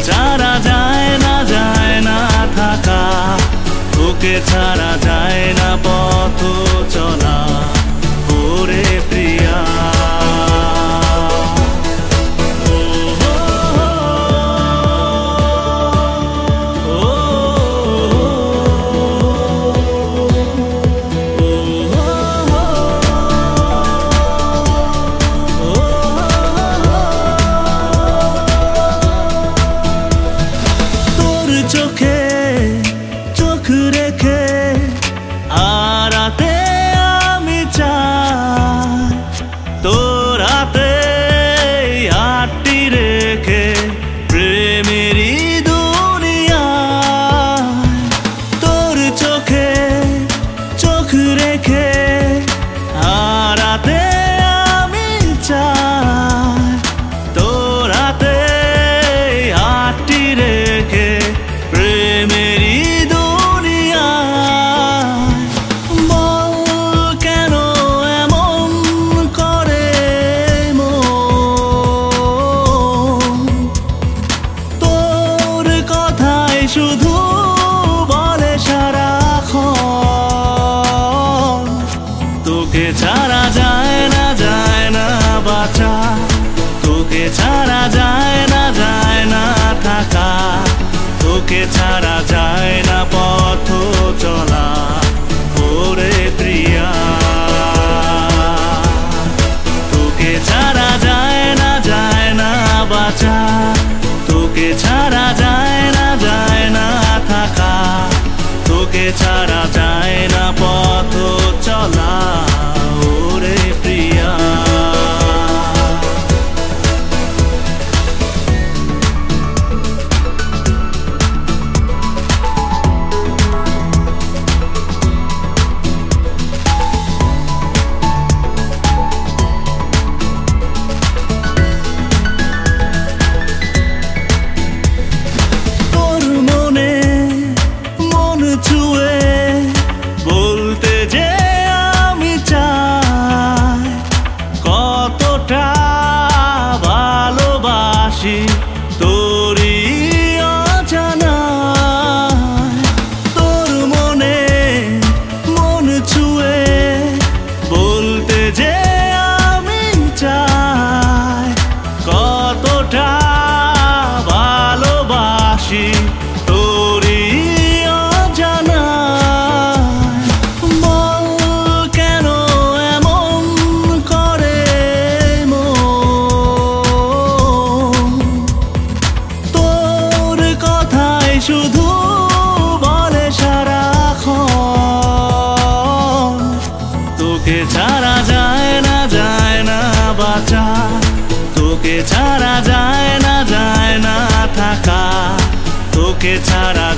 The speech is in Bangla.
ছাড়া যায় না থাকা, তোকে ছাড়া যায় না পথ চলা, ওরে প্রিয়া। চোখে চোখ রেখে আড়াতে আমি চাই, তোর হাতে হাতটি রেখে প্রেমেরই দুনিয়া। তোর চোখে চোখ রেখে আড়াতে আমি চাই, তোর হাতে হাতটি রেখে প্রেমেরই দুনিয়া। বল কেন এমন করে মন, তোর কথাই শুধু বলে সারাক্ষণ। তোকে ছাড়া যায় না বাঁচা, তোকে ছাড়া যায় না থাকা, তোকে ছাড়া যায় না পথ চলা, ওরে প্রিয়া। তোকে ছাড়া যায় না বাঁচা, তোকে ছাড়া যায় না থাকা, তোকে ছাড়া যায় না পথ চলা, ওরে প্রিয়া। ছুঁয়ে বলতে যে আমি চাই, কতটা ভালোবাসি তোরই অজানায়। তোর মনে মন ছুঁয়ে বলতে যে আমি চাই, কতটা ভালোবাসি তোরই। কেন এমন করে মন, তোর কথাই শুধু বলে সারাক্ষণ। তোকে ছাড়া যায় না বাঁচা, তোকে ছাড়া যায় না থাকা, তোকে ছাড়া